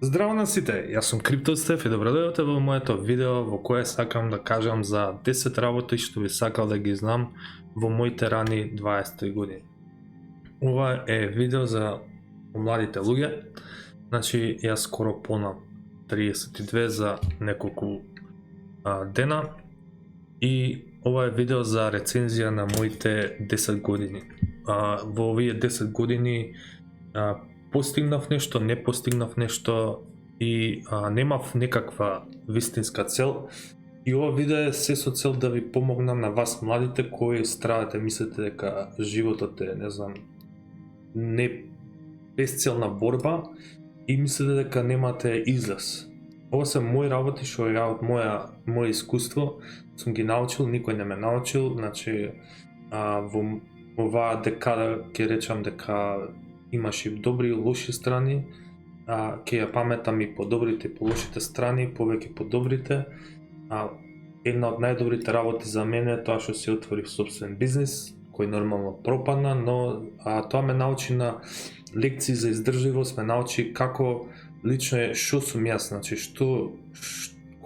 Здраво на сите, јас сум Криптостеф и добродојдовте во моето видео во кое сакам да кажам за 10 работи што би сакал да ги знам во моите рани 20 години. Ова е видео за младите луѓе, значи јас скоро понам 32 за неколку дена и ова е видео за рецензија на моите 10 години. Во овие 10 години постигнав нешто, не постигнав нешто и немав некаква вистинска цел. И ова видео е се со цел да ви помогнам на вас младите кои страдате, мислите дека животот е, не знам, не безцелна борба и мислите дека немате излез. Ова се мои работи што ја од моje искуство сум ги научил, никој не ме научил, значи во оваа декада ќе речам дека имаш и добри и лоши страни, ќе ја паметам и по добрите и по лошите страни, повеќе по добрите. Една од најдобрите работи за мене е тоа што си отворив собствен бизнис, кој нормално пропадна, но тоа ме научи на лекции за издржливост, ме научи како лично е што сум јас, значи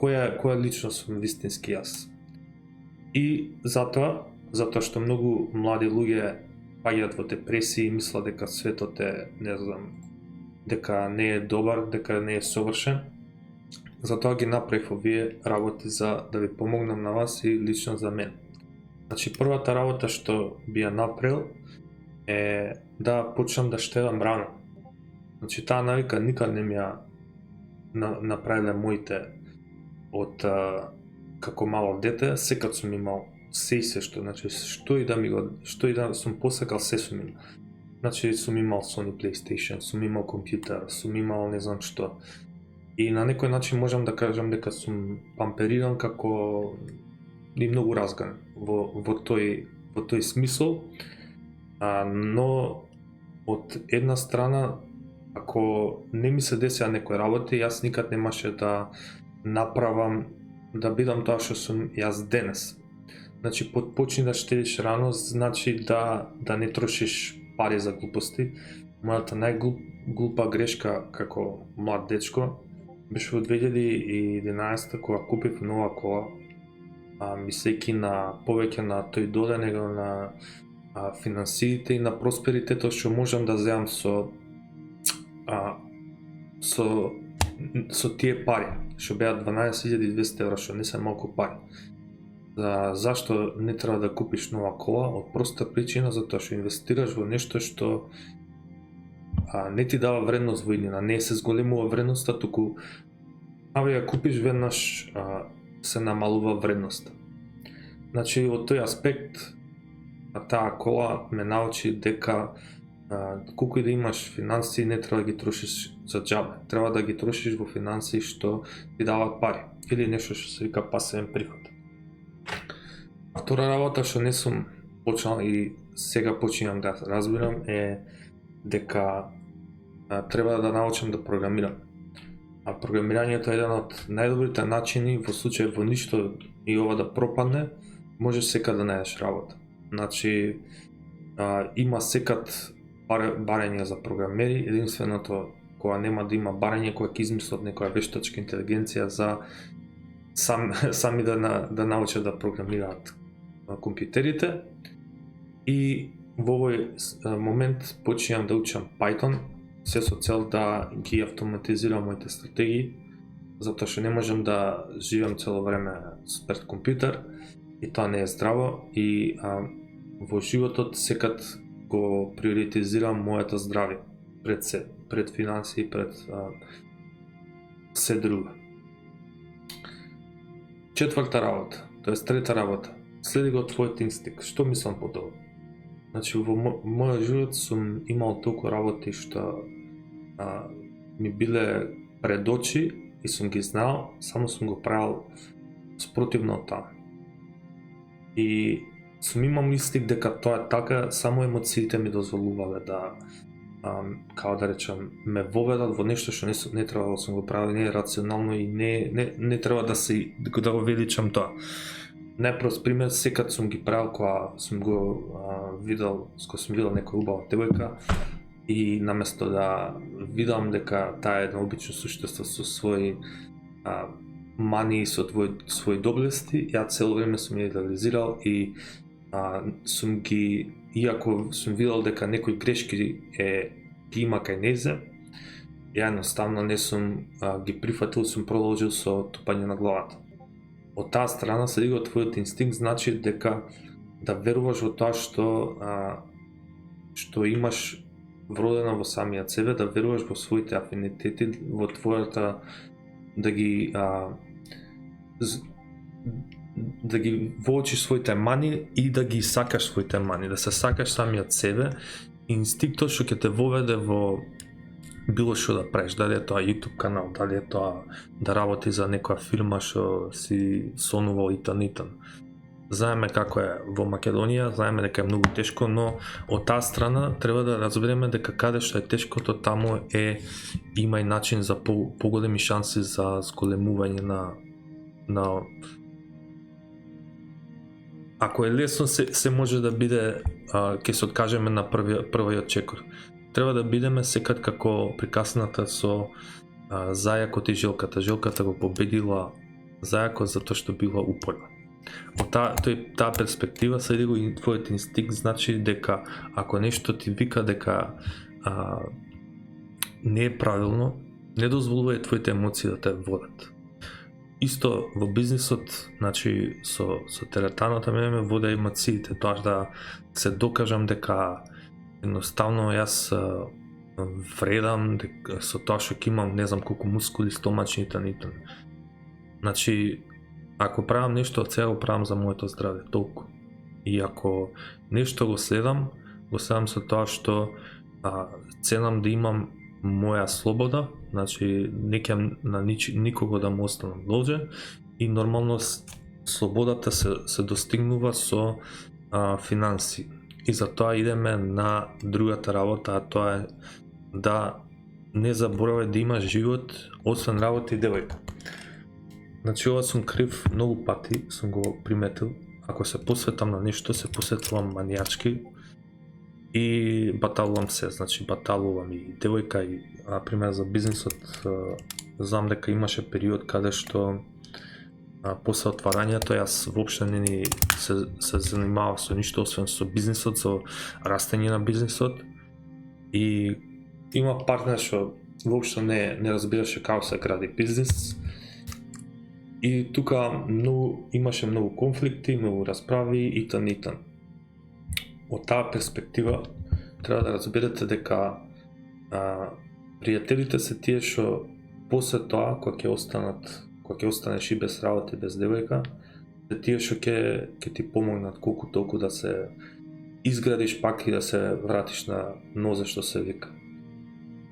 која лично сум вистински јас. И затоа што многу млади луѓе паѓаат во депресија и мислат дека светот е, не знам, дека не е добар, дека не е совршен. Затоа ги направив овие работи за да ви помогнам на вас и лично за мен. Значи првата работа што би ја направил е да почнам да штедам рано. Значи таа навика никад не ми ја направиле моите од како мало дете, секад сум имал се и се што, значи што и да сум посакал, се сум имал. Значи сум имал Sony PlayStation, сум имал компјутер, сум имал не знам што. И на некој начин можам да кажам дека сум пампериран како и многу разган во тој смисол. Но од една страна, ако не ми се десеа некои работи, јас никад немаше да направам, да бидам тоа што сум јас денес. Значи почни да штедиш рано, значи да не трошиш пари за глупости. Мојата најглупа грешка како млад дечко беше во 2011 кога купив нова кола, мислејќи на повеќе на тој доде него на финансиите и на просперитетот што можам да земам со тие пари, што беа 12.200 евра, што не се малку пари. Зашто не треба да купиш нова кола? Од проста причина, затоа што инвестираш во нешто што не ти дава вредност во иднина, не се зголемува вредноста, туку ја купиш веднаш се намалува вредноста. Значи од тој аспект таа кола ме научи дека колку и да имаш финансии не треба да ги трошиш за џабе, треба да ги трошиш во финансии што ти дават пари или нешто што се вика пасивен приход. Втора работа што не сум почнал и сега починам да разбирам е дека треба да научам да програмирам. Програмирањето е еден од најдобрите начини во случај во ништо и ова да пропадне, можеш секад да најдеш работа. Значи има секад барање за програмери, единственото кога нема да има барање, кога ќе измислат некоја вештачка интелигенција за сами да научат да програмираат компјутерите. И во овој момент починам да учам Python, се со цел да ги автоматизирам моите стратегии, затоа што не можам да живеам цело време пред компјутер и тоа не е здраво и во животот секад го приоритизирам моето здравје пред финансии, пред се друго. Четврта работа, тоест трета работа, следи го твојот инстинкт. Што мислам по тоа? Значи во мојот живот сум имал толку работи што ми биле пред очи и сум ги знал, само сум го правил спротивно од тоа. И сум имал инстинкт дека тоа е така, само емоциите ми дозволувале да како да речам, ме воведат во нешто што не треба да сум го правил, не е рационално и не треба да го величам тоа. Најпрост пример, секад сум ги правил кога сум го видел некоја убава девојка, и наместо да видам дека таа е едно обично суштество со своји мании, со своји доблести, ја цело време сум ја идеализирал и сум ги, иако сум видел дека некои грешки ги има кај незе, ја едноставно не сум ги прифатил, сум продолжил со тупање на главата. Од таа страна се дига твојот инстинкт, значи дека да веруваш во тоа што имаш вродено во самиот себе, да веруваш во своите афинитети, во твојата, да ги воочиш своите мани и да ги сакаш своите мани, да се сакаш самиот себе, инстинктот што ќе те воведе во било што да правиш, дали е тоа YouTube канал, дали е тоа да работи за некоја фирма што си сонувал итан. Знаеме како е во Македонија, знаеме дека е многу тешко, но од таа страна треба да разбереме дека каде што е тешкото, таму има и начин за поголеми шанси за зголемување на ако е лесно се може да биде, ќе се откажеме на првиот чекор. Треба да бидеме секад како прикасната со зајакот и жилката. Жилката го победила зајакот затоа што била упорна. Од таа перспектива се иде и твојот инстинкт, значи дека ако нешто ти вика дека не е правилно, не дозволувај твоите емоции да те водат. Исто во бизнисот, значи со теретаната ме воде емоциите, тоа да се докажам дека едноставно јас вредам, дека со тоа што ќе имам не знам колку мускули, стомачни итн. Значи ако правам нешто од сега, го правам за моето здраве, толку. И ако нешто го следам со тоа што ценам да имам моја слобода, значи не ќе на никого да му останам должен, и нормално слободата се достигнува со финанси. И затоа идеме на другата работа, а тоа е да не заборавај да имаш живот освен работа и девојка. Значи ова сум крив многу пати, сум го приметил. Ако се посветам на нешто, се посветувам манијачки и баталувам се, значи баталувам и девојка, и пример за бизнисот, знам дека имаше период каде што после отварањето јас воопшто не се занимавав со ништо освен со бизнисот, со растење на бизнисот, и има партнер што воопшто не разбираше како се гради бизнис. И тука имаше многу конфликти, многу расправи итн. Од таа перспектива треба да разберете дека пријателите се тие што после тоа, кога ќе останеш и без работа и без девојка, се тие што ќе ти помогнат колку толку да се изградиш пак и да се вратиш на нозе, што се вика.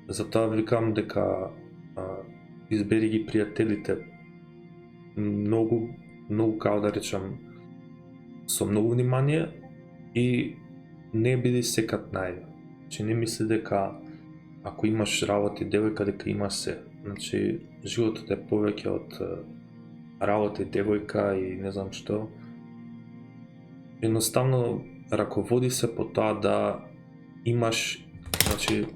Затоа викам дека избери ги пријателите многу, како да речам, со многу внимание, и не биди секад наивен. Значи не мисли дека ако имаш работа и девојка дека имаш се. Значи животот е повеќе од работа и девојка и не знам што. Едноставно раководи се по тоа да имаш, значи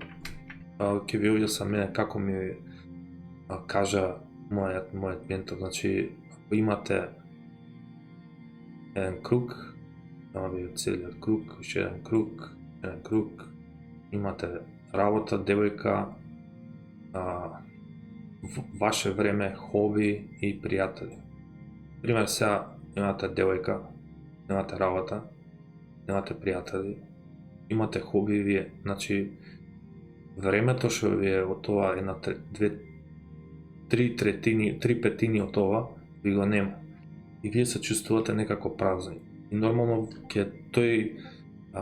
ќе ви оѓа са мене како ми кажа мојот ментор, значи ако имате еден круг, ви целиот круг, уште еден круг, имате работа, девојка, ваше време, хоби и пријатели. Пример, сега имате девојка, немате работа, немате пријатели, имате хоби вие, значи времето што ви е од тоа три петини од ова ви го нема. И вие се чувствувате некако празни. И нормално тој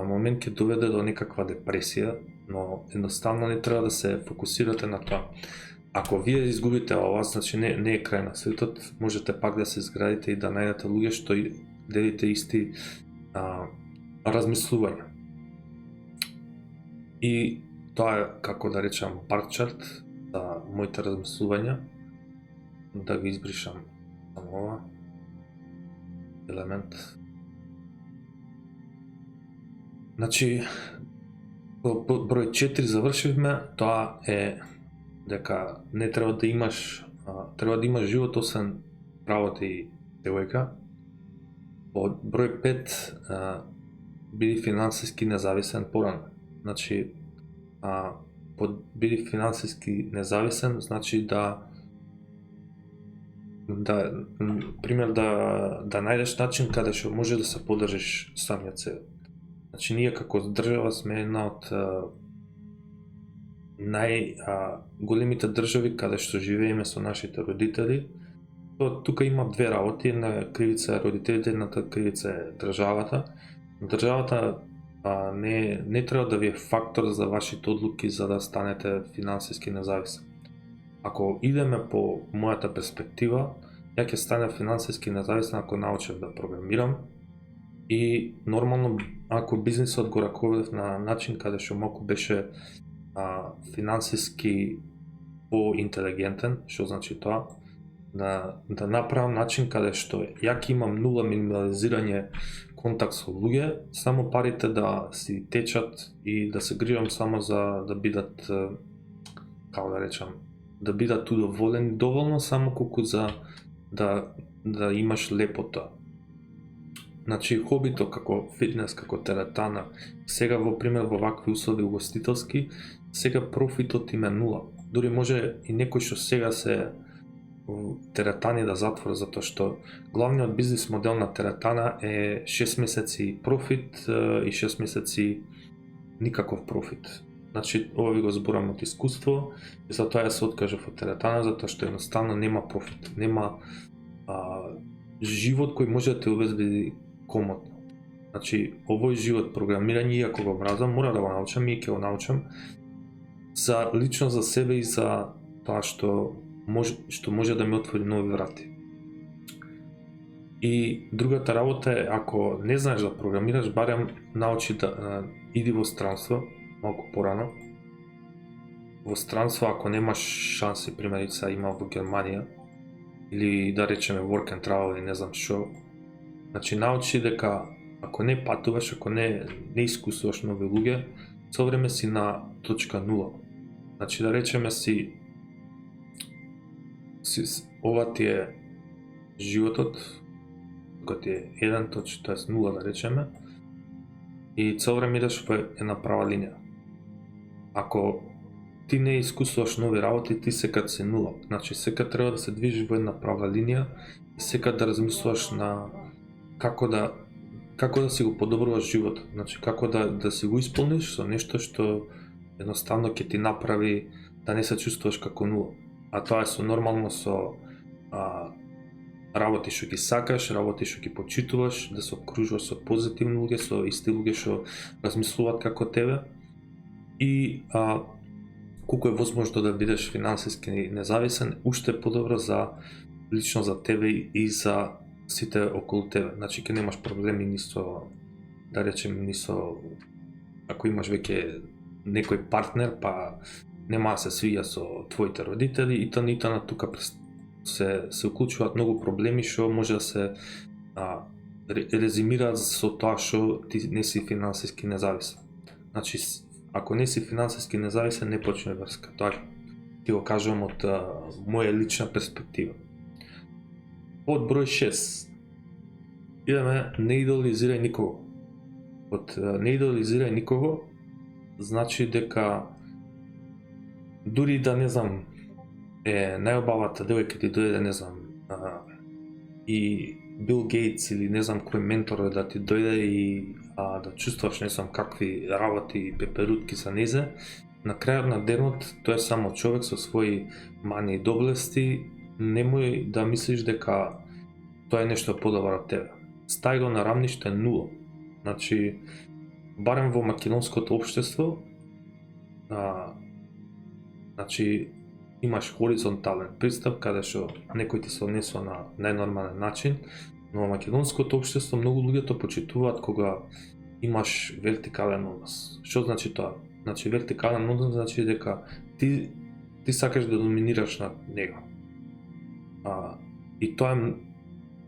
момент ќе доведе до некаква депресија, но едноставно не треба да се фокусирате на тоа. Ако вие изгубите ова, значи не е крај на светот, можете пак да се изградите и да најдете луѓе што делите исти размислувања. И тоа е, како да речам, барчарт за моите размислувања. Да ги избришам само ова елемент. Значи, Број 4 завршивме, тоа е дека не треба да имаш треба да имаш живот освен работа и девојка. По број 5 биди финансиски независен порано. Значи биди финансиски независен значи пример да најдеш начин каде што може да се поддржиш самиот себе. Значи ние како држава сме една од големите држави каде што живееме со нашите родители. Тука има две работи, една кривица е родителите, едната кривица е државата. Државата не треба да ви е фактор за вашите одлуки за да станете финансиски независен. Ако идеме по мојата перспектива, ја ќе стане финансиски независен ако научев да програмирам и нормално ако бизнисот го раководев на начин каде што малку беше финансиски поинтелигентен, што значи тоа, да направам начин каде што ја ќе имам нула минимализирање контакт со луѓе, само парите да си течат и да се грижам само за да бидат, како да речам, да бидат удоволени доволно само колку за да имаш лепота. Значи хобито како фитнес, како теретана, сега во пример во вакви услови угостителски, сега профитот им е нула. Дури може и некој што сега се теретани да затвора, затоа што главниот бизнис модел на теретана е 6 месеци профит и 6 месеци никаков профит. Значи, ова ви го зборам од искуство и затоа ја се откажав од теретана, затоа што едноставно нема профит, нема живот кој може да те обезбеди комотно. Значи, овој живот програмирање, иако го мразам, мора да го научам и ќе го научам за лично за себе и за тоа што може да ми отвори нови врати. И другата работа е, ако не знаеш да програмираш, барем научи да иди во странство, малку порано. Во странство, ако немаш шанси, примерица има во Германија, или да речеме work and travel или не знам што, значи научи дека ако не патуваш, ако не искусуваш нови луѓе, со време си на точка нула. Значи да речеме ова ти е животот, кога ти е еден точ, тоест нула да речеме, и цело време идеш во една права линија. Ако ти не искусуваш нови работи, ти секад си нула. Значи секад треба да се движиш во една права линија и секад да размислуваш на како да си го подобруваш животот. Значи како да си го исполниш со нешто што едноставно ќе ти направи да не се чувствуваш како нула. А тоа е нормално со работи што ги сакаш, работи што ги почитуваш, да се обкружуваш со позитивни луѓе, со исти луѓе што размислуваат како тебе и колку е возможно да бидеш финансиски независен, уште подобро лично за тебе и за сите околу тебе. Значи ќе немаш проблеми ни со, да речем, ни со ако имаш веќе некој партнер, па нема да се свиѓа со твоите родители и на тука се уклучуваат многу проблеми што може да се резимираат со тоа што ти не си финансиски независен. Значи, ако не си финансиски независен, не почне врска. Тоа ти го кажувам од моја лична перспектива. Од број 6. Идеме, не идеализирај никого. Од не идеализирај никого значи дека дури да не знам е најубавата девојка ти дојде, не знам, и Бил Гейтс или не знам кој ментор да ти дојде и да чувствуваш не знам какви работи и пеперутки за незе, на крајот на денот тој е само човек со своји мани и доблести, немој да мислиш дека тоа е нешто подобро од тебе. Стај го на рамниште нула. Значи, барем во македонското општество, значи имаш хоризонтален пристап каде што некој ти се однесува на најнормален начин, но во македонското општество многу луѓе то почитуваат кога имаш вертикален однос. Што значи тоа? Значи вертикален однос значи дека ти сакаш да доминираш над него. И тоа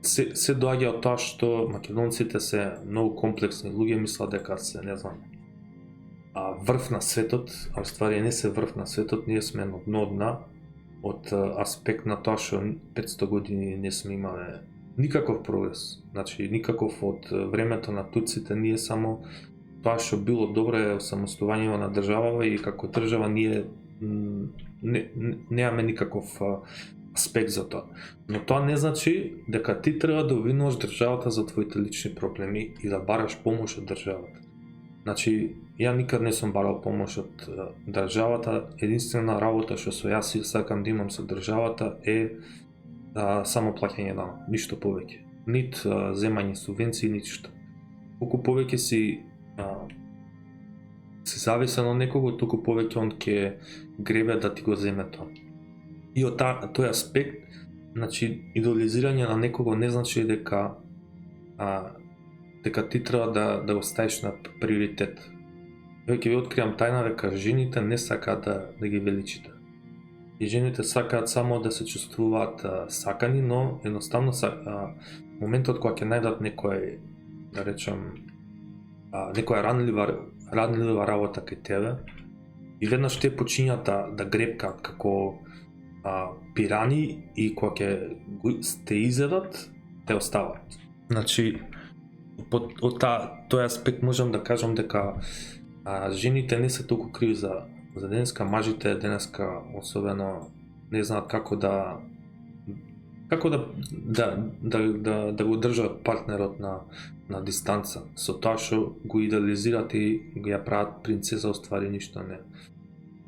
се доаѓа од тоа што македонците се многу комплексни луѓе, мислат дека се, не знам, врв на светот, а уствари не се врв на светот, ние сме на дно дна, од аспект на тоа што 500 години не сме имале никаков прогрес. Значи, никаков од времето на туците, ние само тоа што било добро е самостојувањето на државава и како држава ние немаме никаков аспект за тоа. Но тоа не значи дека ти треба да обвинуваш државата за твоите лични проблеми и да бараш помош од државата. Значи, ја никад не сум барал помош од државата, единствена работа што јас сакам да имам со државата е само плаќање на ништо повеќе. Нит земање субвенции, ништо. Колку повеќе си зависен од некого, толку повеќе он ќе гребе да ти го земе тоа. И од тој аспект, значи, идеализирање на некого не значи дека ти треба да го ставиш на приоритет. Веќе ви откривам тајна дека жените не сакаат да ги величите. И жените сакаат само да се чувствуваат сакани, но едноставно моментот кога ќе најдат некој, да речам, некоја ранлива работа кај тебе, и веднаш те почињат да гребкаат како пирани и кога ќе те изедат, те остават. Значи, од тој аспект можам да кажам дека жените не се толку криви за денеска, мажите денеска особено не знаат како да го држат партнерот на дистанца, со тоа што го идеализират и го ја прават принцеза, уствари ништо не.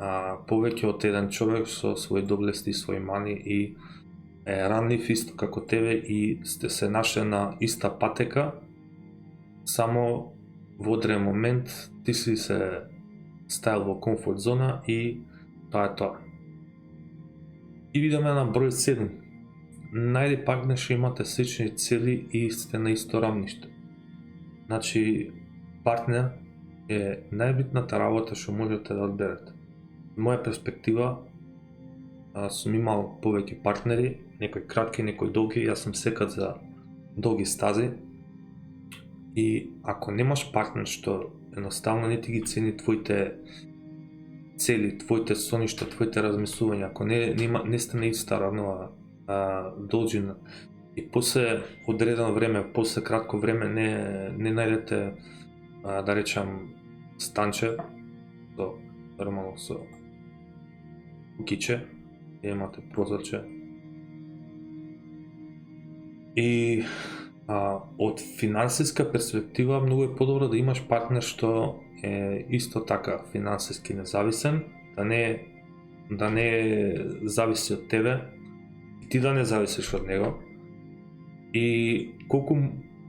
Повеќе од еден човек со своји доблести и своји мани и е ранлив исто како тебе и сте се нашли на иста патека, само во одреден момент ти си се ставил во комфорт зона и тоа е тоа. И видиме на број 7. Најде партнер што имате слични цели и сте на исто рамниште. Значи, партнер е најбитната работа што можете да одберете. Моја перспектива, сум имал повеќе партнери, некои кратки, некои долги, јас сум секад за долги стази. И ако немаш партнер што едноставно не ти ги цени твоите цели, твоите соништа, твоите размислувања, ако не сте на иста равнова должина и после одредено време, после кратко време не најдете, да речам, станче, нормално со кукиче, имате прозорче. И од финансиска перспектива многу е подобро да имаш партнер што е исто така финансиски независен, да не зависи од тебе и ти да не зависиш од него, и колку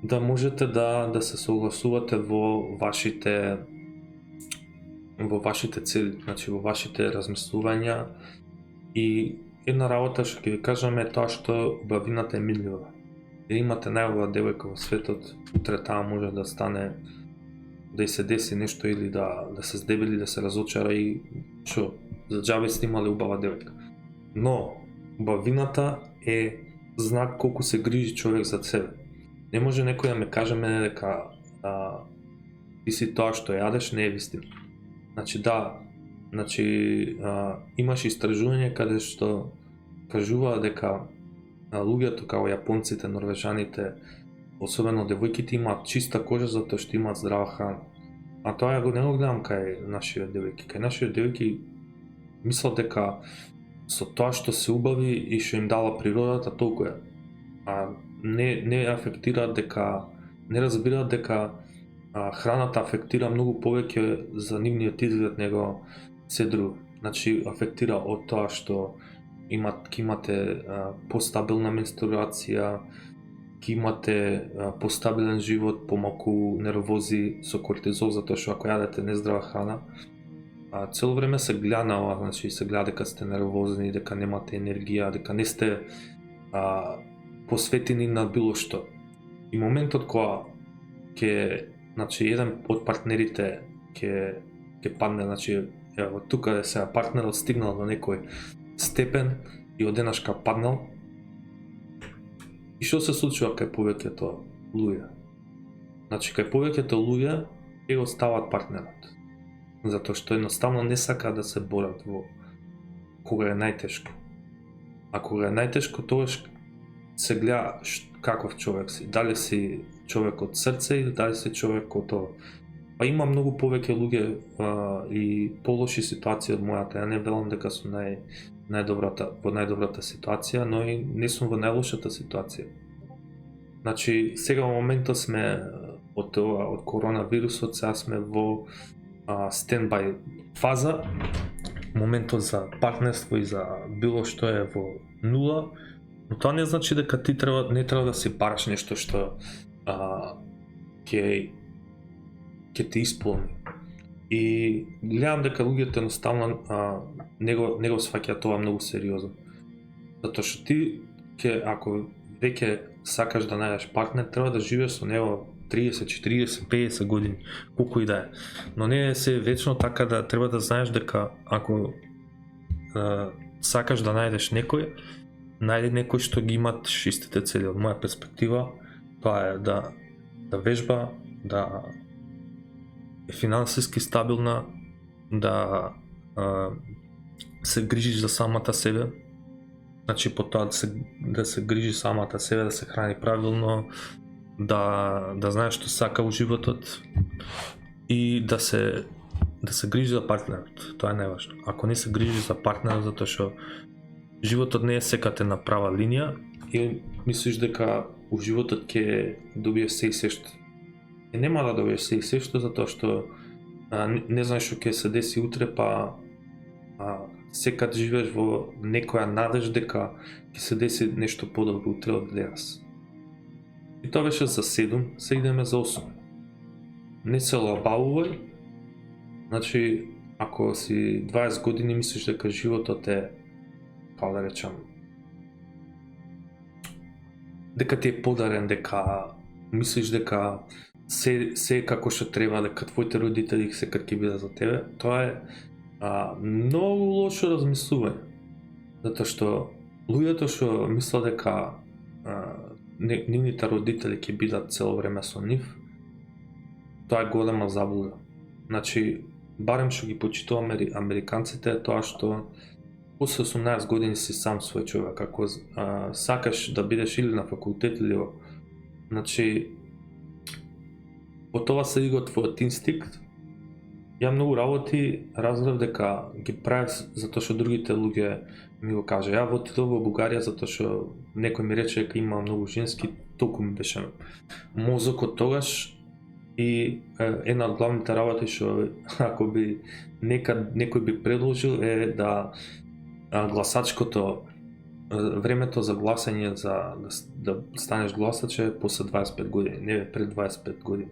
да можете да се согласувате во вашите цели, значи во вашите размислувања. И една работа што ќе ви кажам е тоа што убавината е мирлива. Или имате најубава девојка во светот, утре таа може да стане, да и се деси нешто или да се здебели, да се разочара и што, за џабе сте имале убава девојка. Но убавината е знак колку се грижи човек за себе. Не може некој да ме каже мене дека ти си тоа што јадеш, не е вистина. Значи, имаш истражување каде што кажува дека луѓето како јапонците, норвежаните, особено девојките имаат чиста кожа затоа што имаат здрава храна. А тоа ја не го гледам кај нашите девојки. Кај нашите девојки мислат дека со тоа што се убави и што им дала природата, толку е. А не афектираат дека, не разбираат дека храната афектира многу повеќе за нивниот изглед него се друго. Значи, афектира од тоа што имате постабилна менструација, ќе имате постабилен живот, помалку нервози со кортизол, затоа што ако јадете нездрава храна, цело време се гледа на ова, значи се гледа дека сте нервозни, дека немате енергија, дека не сте посветени на било што. И моментот кога значи еден од партнерите ќе падне, значи ево тука е сега партнерот стигнал до некој степен и одеднашка паднал. И што се случува кај повеќето луѓе? Значи кај повеќето луѓе ќе го стават партнерот. затоа што едноставно не сака да се борат во кога е најтешко. А кога е најтешко, тогаш се гледа каков човек си. Дали си човек од срце или дали си човек од ова. Па има многу повеќе луѓе и полоши ситуации од мојата. Ја не велам дека сум во најдобрата ситуација, но и не сум во најлошата ситуација. Значи, сега во моментот сме од коронавирусот, сега сме во стендбај фаза. Моментот за партнерство и за било што е во нула, но тоа не значи дека ти не треба да си бараш нешто што ќе те исполни. И гледам дека луѓето едноставно не го сваќаат тоа многу сериозно. Затоа што ти ако веќе сакаш да најдеш партнер, треба да живееш со него 30, 40, 50 години, колку и да е. Но не е се вечно така, да треба да знаеш дека ако сакаш да најдеш некој, најди некој што ги имат истите цели. Од моја перспектива, тоа е да вежба, да е финансиски стабилна, да се грижиш за самата себе. Значи по тоа да се грижи самата себе, да се храни правилно, да знаеш што сака во животот и да се грижи за партнерот. Тоа е најважно. Ако не се грижи за партнерот, затоа што животот не е секате на права линија и мислиш дека во животот ќе добиеш се и се што. И нема да добиеш се и се што, затоа што не знаеш што ќе се деси утре, па секад живееш во некоја надеж дека ќе се деси нешто подобро утре од денес. И тоа беше за 7, се идеме за 8. Не се лабавувај. Значи, ако си 20 години мислиш дека животот е, како да речам, дека ти е подарен, дека мислиш дека се е како што треба, дека твоите родители секад ќе бидат за тебе, тоа е многу лошо размислување. Затоа што луѓето што мислат дека нивните родители ќе бидат цело време со нив, тоа е голема заблуда. Значи, барем што ги почитувам американците е тоа што после 18 години си сам свој човек. Ако сакаш да бидеш или на факултет или значи, од тоа се ига твојот инстинкт. Ја многу работи разбрав дека ги правев затоа што другите луѓе ми го кажа. Ја отидов во Бугарија затоа што некој ми рече дека има многу женски, толку ми беше мозокот тогаш. И една од главните работи што ако би некој би предложил е да гласачкото времето за гласање да станеш гласач е после 25 години, не пред 25 години.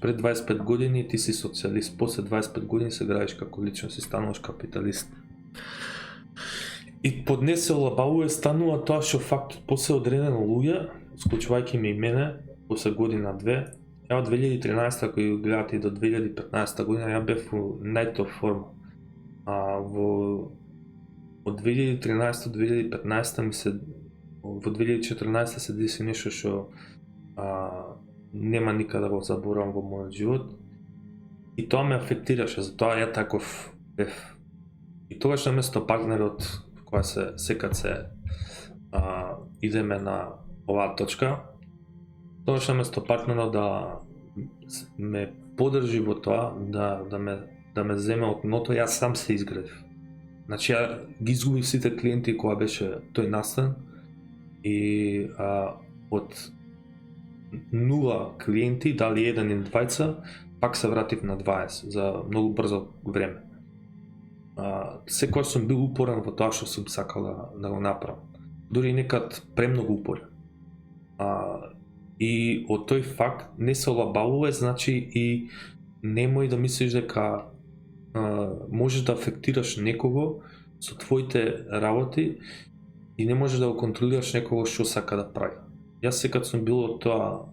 Пред 25 години ти си социјалист, после 25 години се градиш како личност и стануваш капиталист. И поднесе лабавуе станува тоа што фактот после одредено луѓе, склучувајќи ми и мене, после година-две, ја од 2013, ако ја гледате и до 2015 година, ја бев во најтоп форма. Од 2013 до 2015 во 2014 се деси нешто што нема никаде да го заборавам во мојот живот. И тоа ме афектираше, затоа ја таков бев. И тогаш наместо партнерот, која секад идеме на оваа точка, тогаш наместо партнерот да ме поддржи во тоа, да ме земе од дното, јас сам се изградив. Значи, ја ги изгубив сите клиенти која беше тој настан и од 0 клиенти, дали 1 или 2, пак се вратив на 20 за многу брзо време. Секојаш сум бил упорен во тоа што сум сакал да го направам. Дури некад премногу упорен. И од тој факт не се олабавува, значи и немој да мислиш дека можеш да афектираш некого со твоите работи и не можеш да го контролираш некого што сака да прави. Јас секад сум бил од тоа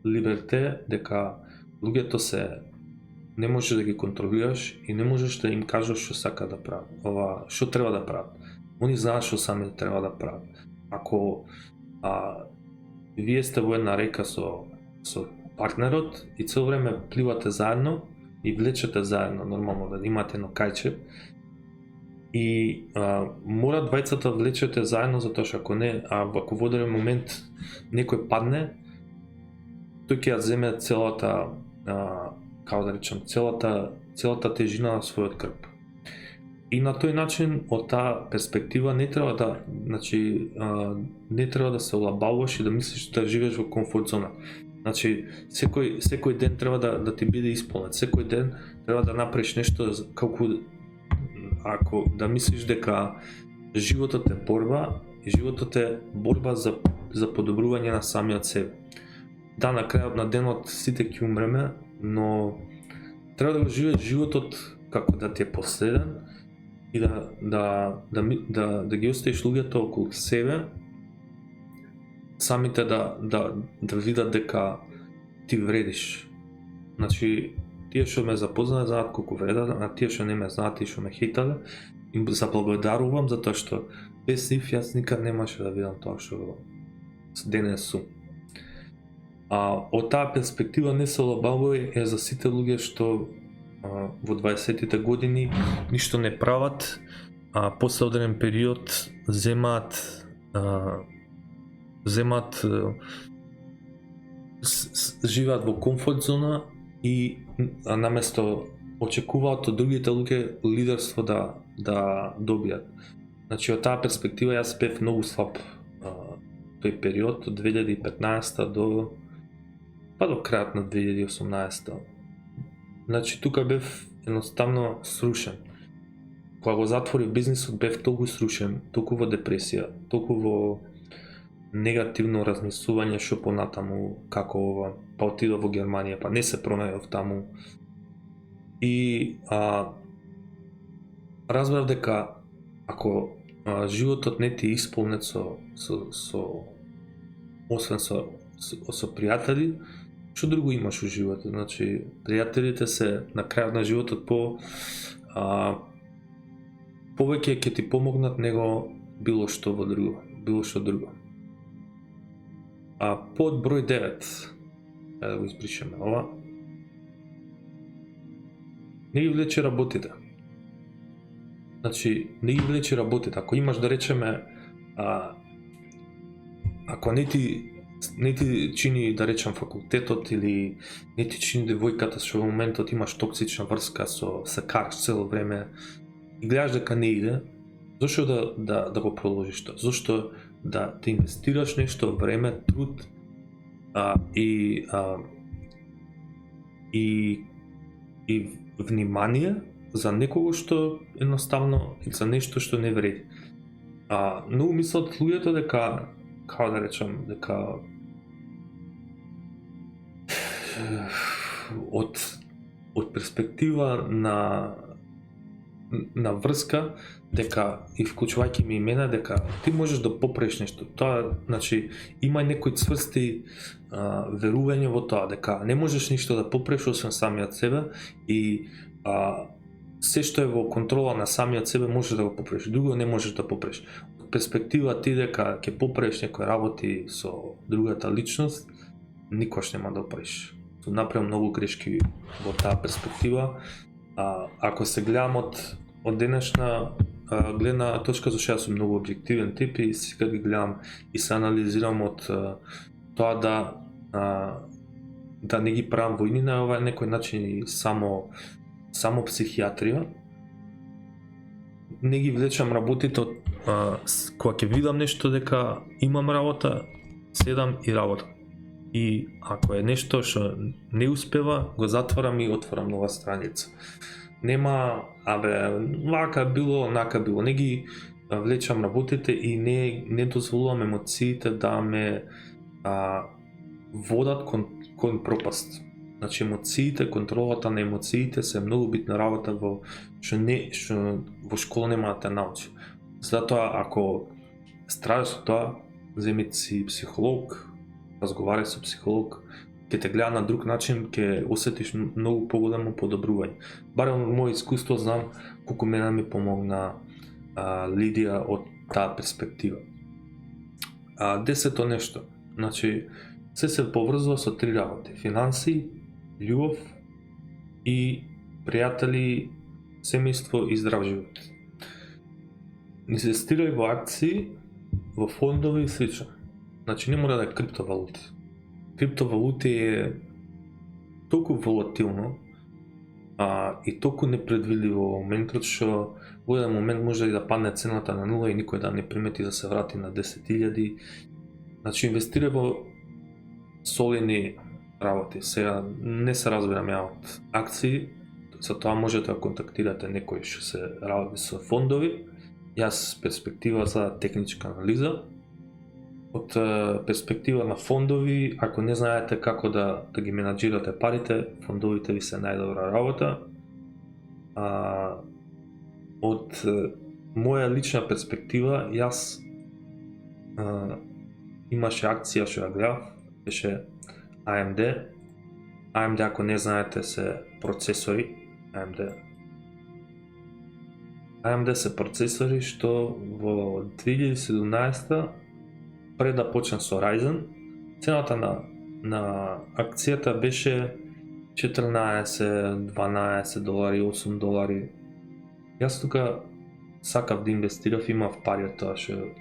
либерте, дека луѓето не можеш да ги контролираш и не можеш да им кажеш што сака да прават, што треба да прават. Они знаат што сами треба да прават. Ако вие сте во една река со партнерот и цело време пливате заедно, и влечете заедно, нормално да имате едно кајче. И мора двајцата влечете заедно, затоа што ако не, ако во одреден момент некој падне, тој ќе ја земе целата, како да речем, целата тежина на својот крп. И на тој начин, од таа перспектива, не треба да, значи, не треба да се олабавуваш и да мислиш да живееш во комфорт зона. Значи, секој ден треба да ти биде исполнет. Секој ден треба да направиш нешто како ако да мислиш дека животот е борба и животот е борба за подобрување на самиот себе. Да, на крајот на денот сите ќе умреме, но треба да го живееш животот како да ти е последен и да ги оставиш луѓето околу себе, самите да видат дека ти вредиш. Значи, тие што ме запознаат знаат колку вредат, а тие што не ме знаат и што ме хейтале, им заблагодарувам затоа што без нив јас никад немаше да видам тоа што денес сум. Од таа перспектива не се олабавувај е за сите луѓе што во 20-тите години ништо не прават, после одреден период земаат живеат во комфорт зона и наместо очекуваат од другите луѓе лидерство да добијат. Значи, од таа перспектива јас бев многу слаб тој период од 2015 до крајот на 2018. Значи, тука бев едноставно срушен. Кога го затворив бизнисот, бев толку срушен, толку во депресија, толку во негативно размислување што понатаму, како ова, па отидов во Германија, па не се пронајдов таму. И разбрав дека ако животот не ти е исполнет освен со пријатели, што друго имаш во животот? Значи, пријателите се на крајот на животот повеќе ќе ти помогнат него било што друго. Под број 9, да го избришеме ова, не ги влече работите. Значи, не ги влече работите. Ако имаш, да речеме, ако не ти чини, да речем, факултетот или не ти чини девојката што во моментот имаш токсична врска се караш цело време и гледаш дека не иде, зошто да го продолжиш тоа? Зошто да ти инвестираш нешто време, труд и внимание за некого што едноставно за нешто што не вреди. Но мислат луѓето дека, како да речем, дека од перспектива на врска, дека и вклучувајќи ми и мене, дека ти можеш да поправиш нешто. Тоа, значи, има некои цврсти верување во тоа, дека не можеш ништо да поправиш освен самиот себе и се што е во контрола на самиот себе можеш да го поправиш, друго не можеш да поправиш. Од перспектива ти дека ќе поправиш некои работи со другата личност, никош нема да правиш. Сум направил многу грешки во таа перспектива. Ако се гледам од денешна гледна точка, зашто јас сум многу објективен тип и сега ги гледам и се анализирам од тоа да не ги правам војни на овај некој начин и само психијатрија. Не ги влечам работите од кога ќе видам нешто дека имам работа, седам и работам. И ако е нешто што не успева, го затварам и отварам нова страница. Нема, вака било, онака било. Не ги влечам работите и не дозволувам емоциите да ме водат кон пропаст. Значи, емоциите, контролата на емоциите се многу битна работа што во школа нема да те научи. Затоа, ако страдаш од тоа, земи си психолог, разговарај со психолог, ќе те гледа на друг начин, ќе осетиш многу поголемо подобрување. Барем од моје искуство знам колку мене ми помогна Лидија од таа перспектива. 10-то нешто, значи се поврзува со 3 работи: финанси, љубов и пријатели, семејство и здрав живот. Инвестирај во акции, во фондови и слично. Значи не мора да е криптовалути. Криптовалути е толку волатилно и толку непредвидливо во моментот што во еден момент може и да падне цената на нула и никој да не примети да се врати на 10.000. Значи инвестирај во солидни работи. Сега не се разбирам ја од акции, за тоа можете да контактирате некој што се работи со фондови. Јас перспектива за техничка анализа. Од перспектива на фондови, ако не знаете како да ги менаџирате парите, фондовите ви се најдобра работа. Од моја лична перспектива, јас имаше акција што ја гледав, беше AMD. AMD, ако не знаете, се процесори. AMD се процесори што во 2017 пред да почне со Ryzen, цената на акцијата беше 14, 12 долари, 8 долари. Јас тука сакав да инвестирав, имав пари од тоа што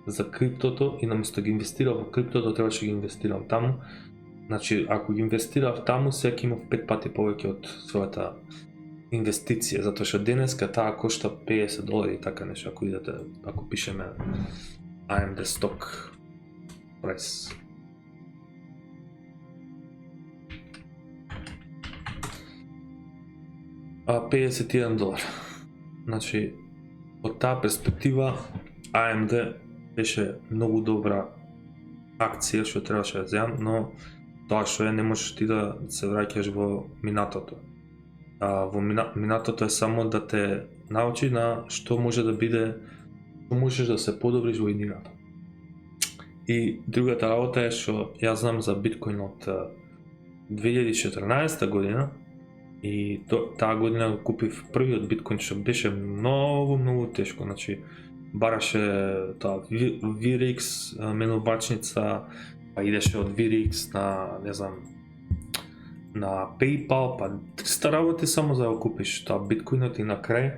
за криптото и наместо ги инвестирав во криптото, требаше ги инвестирам таму. Значи, ако ги инвестирав таму, сега имав 5 пати повеќе од својата инвестиција, затоа што денеска таа кошта 50 долари и така нешто, ако пишеме AMD stock price. А 51 долар. Значи, од таа перспектива AMD беше многу добра акција што требаше да земам, но тоа што не можеш ти да се враќаш во минатото. Во минатото е само да те научи на што може да биде, што можеш да се подобриш во иднината. И другата работа е што јас знам за биткоин од 2014 година и таа година го купив првиот биткоин што беше многу тешко, значи бараше тоа VRX менувачница, па идеше од VRX на, не знам, на PayPal, па 300 работи само за да го купиш тоа биткоинот и на крај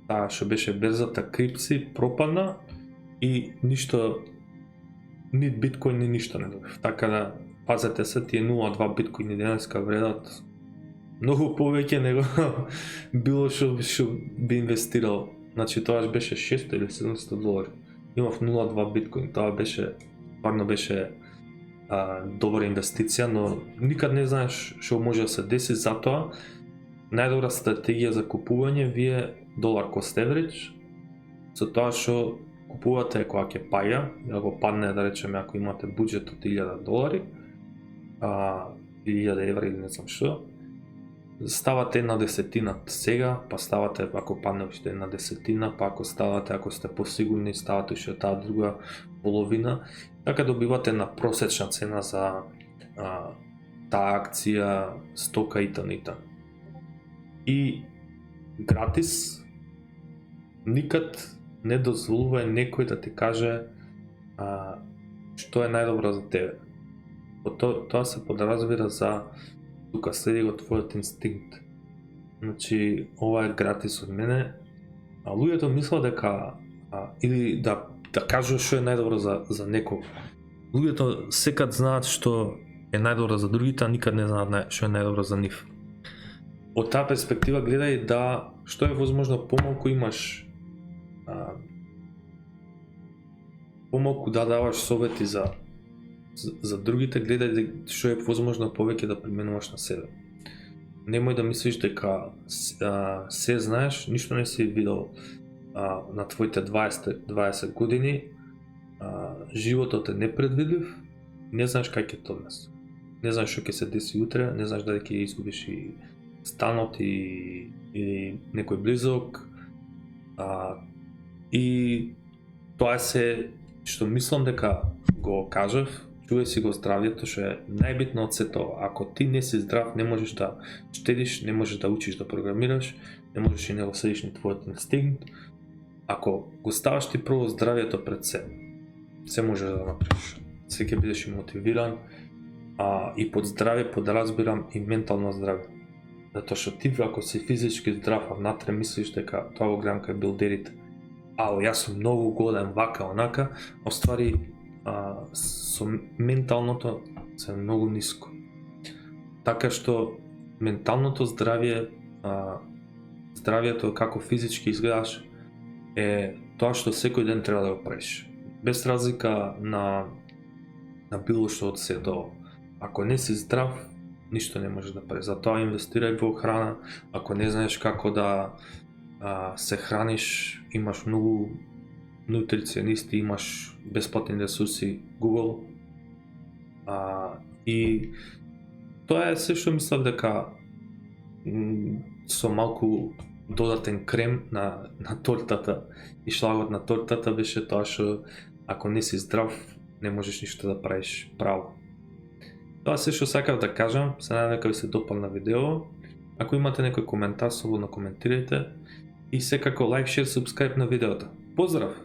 таа што беше берзата крипци пропадна и ништо, ни биткоин ни ништо не добив. Така да пазете се, тие 0.2 биткоини денеска вредат многу повеќе него било што би инвестирал. Значи тоа беше 600 или 700 долари. Имав 0.2 биткоин, тоа беше, парно беше добра инвестиција, но никад не знаеш што може да се деси, затоа најдобра стратегија за купување ви е долар cost average, со тоа што купувате кога ќе паѓа, да го падне, да речеме, ако имате буџет од 1000 долари, 1000 евра или не знам што, ставате една десетина сега, па ставате, ако падне уште една десетина, па ако ставате, ако сте посигурни, ставате уште таа друга половина, така добивате на просечна цена за таа акција, стока и т.н. И гратис, никад не дозволувај некој да ти каже што е најдобро за тебе. Тоа се подразбира за тука следи го твојот инстинкт. Значи, ова е гратис од мене, а луѓето мислат дека или да кажуваш што е најдобро за некој. Луѓето секад знаат што е најдобро за другите, а никад не знаат што е најдобро за нив. Од таа перспектива гледај да што е возможно помалку имаш помалку да даваш совети за другите, гледај што е возможно повеќе да применуваш на себе. Немој да мислиш дека се знаеш, ништо не си видел на твоите 20 години. Животот е непредвидлив, не знаеш кај ќе тоа однесе. Не знаеш што ќе се деси утре, не знаеш дали ќе изгубиш и станот или некој близок. И тоа е се што мислам дека го кажав, чувај си го здравјето, што е најбитно од се тоа. Ако ти не си здрав, не можеш да штедиш, не можеш да учиш да програмираш, не можеш и не го следиш на твојот инстинкт. Ако го ставаш ти прво здравјето пред се можеш да направиш. Се ќе бидеш и мотивиран, и под здравје подразбирам и ментално здравје. Затоа што ти ако си физички здрав, а внатре мислиш дека тоа го гледам кај билдерите, јас сум многу годен вака онака, оствари со менталното се многу ниско. Така што менталното здравје, здравјето како физички изгледаш е тоа што секој ден треба да го правиш. Без разлика на било што од сето. Ако не си здрав, ништо не можеш да правиш. Затоа инвестирај во храна. Ако не знаеш како да се храниш, имаш многу нутриционисти, имаш бесплатни ресурси Google. И тоа е се што мислам дека со малку додатен крем на тортата и шлагот на тортата беше тоа што ако не си здрав, не можеш ништо да правиш право. Тоа се што сакав да кажам, се надевам дека ви се допадна видео. Ако имате некој коментар, слободно коментирајте и секако лайк, шер, субскрайб на видеото. Поздрав!